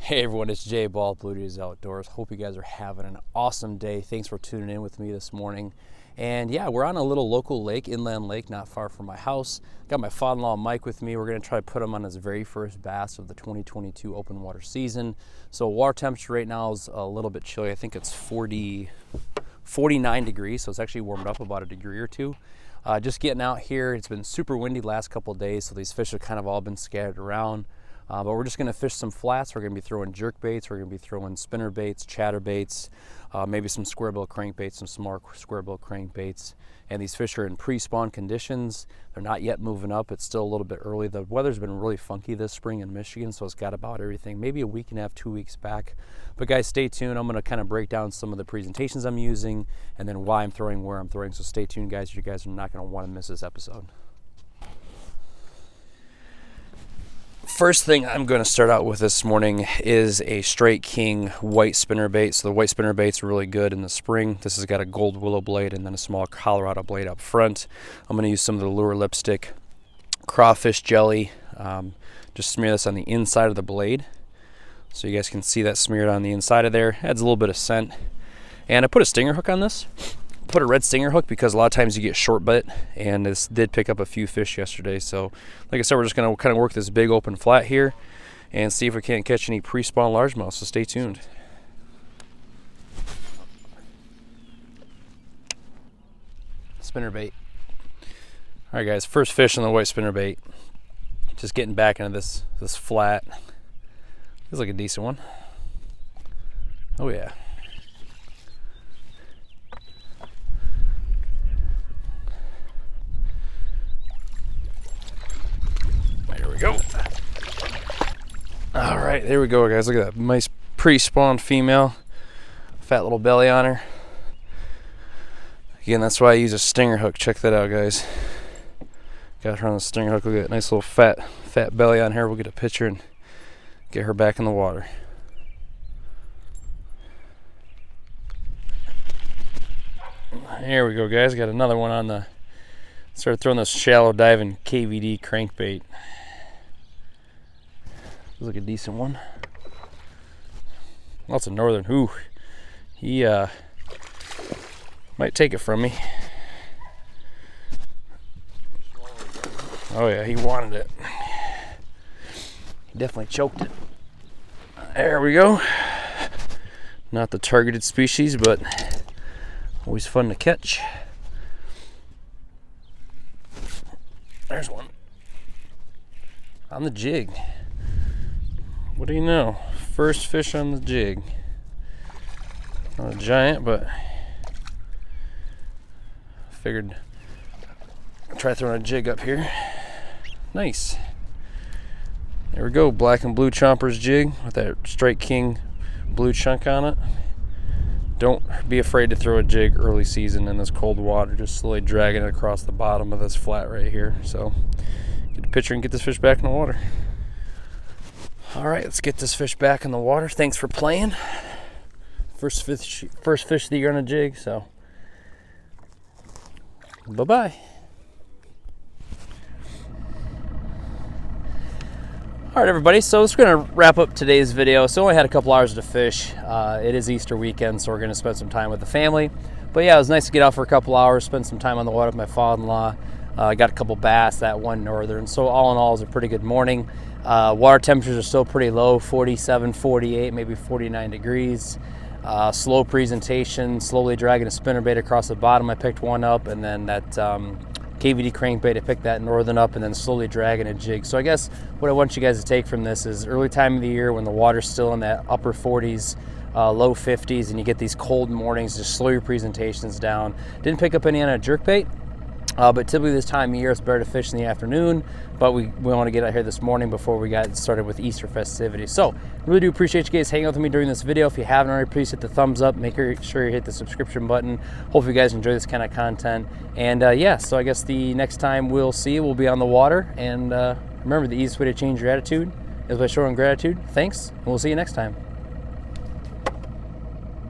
Hey everyone, it's Jay Ball, Blue Days Outdoors. Hope you guys are having an awesome day. Thanks for tuning in with me this morning. And yeah, we're on a little local lake, inland lake, not far from my house. Got my father-in-law Mike with me. We're gonna try to put him on his very first bass of the 2022 open water season. So water temperature right now is a little bit chilly. I think it's 49 degrees, so it's actually warmed up about a degree or two. Just getting out here. It's been super windy the last couple of days, so these fish have kind of all been scattered around. But we're just gonna fish some flats. We're gonna be throwing jerk baits. We're gonna be throwing spinner baits, chatter baits, maybe some square bill crankbaits, some small square bill crankbaits. And these fish are in pre-spawn conditions. They're not yet moving up. It's still a little bit early. The weather's been really funky this spring in Michigan, so it's got about everything, maybe a week and a half, 2 weeks back. But guys, stay tuned. I'm gonna kind of break down some of the presentations I'm using and then why I'm throwing, where I'm throwing. So stay tuned, guys. You guys are not gonna wanna miss this episode. First thing I'm going to start out with this morning is a Straight King white spinner bait. So the white spinner baits are really good in the spring. This has got a gold willow blade and then a small Colorado blade up front. I'm going to use some of the lure lipstick, crawfish jelly. Just smear this on the inside of the blade so you guys can see that smeared on the inside of there. Adds a little bit of scent. And I put a stinger hook on this. Put a red stinger hook because a lot of times you get short bit, and this did pick up a few fish yesterday. So like I said, we're just going to kind of work this big open flat here and see if we can't catch any pre-spawn largemouth, so stay tuned. Spinner bait. All right guys, first fish on the white spinner bait. Just getting back into this flat. Feels like a decent one. Oh yeah. Go. All right, there we go, guys. Look at that nice pre-spawned female, fat little belly on her. Again, that's why I use a stinger hook. Check that out, guys. Got her on the stinger hook. Look at that nice little fat belly on her. We'll get a picture and get her back in the water. Here we go, guys. Got another one on the. Started throwing this shallow diving KVD crankbait. Looks like a decent one. Lots of northern. Ooh, he might take it from me. Oh yeah, he wanted it. He definitely choked it. There we go. Not the targeted species, but always fun to catch. There's one. On the jig. What do you know? First fish on the jig. Not a giant, but figured I'd try throwing a jig up here. Nice. There we go, black and blue chompers jig with that Straight King blue chunk on it. Don't be afraid to throw a jig early season in this cold water. Just slowly dragging it across the bottom of this flat right here. So get a picture and get this fish back in the water. All right, let's get this fish back in the water. Thanks for playing. First fish of the year on a jig, so bye-bye. All right, everybody, so it's going to wrap up today's video. So I only had a couple hours to fish. It is Easter weekend, so we're going to spend some time with the family. But yeah, it was nice to get out for a couple hours, spend some time on the water with my father-in-law. I got a couple bass, that one northern. So all in all, it was a pretty good morning. Water temperatures are still pretty low, 47, 48, maybe 49 degrees. Slow presentation, slowly dragging a spinnerbait across the bottom. I picked one up, and then that KVD crankbait, I picked that northern up, and then slowly dragging a jig. So I guess what I want you guys to take from this is early time of the year when the water's still in that upper 40s, low 50s, and you get these cold mornings, just slow your presentations down. Didn't pick up any on a jerkbait. But typically this time of year it's better to fish in the afternoon, but we want to get out here this morning before we got started with Easter festivities. So really do appreciate you guys hanging out with me during this video. If you haven't already, please hit the thumbs up, make sure you hit the subscription button. Hope you guys enjoy this kind of content. And yeah, so I guess the next time we'll be on the water. And remember, the easiest way to change your attitude is by showing gratitude. Thanks, and we'll see you next time.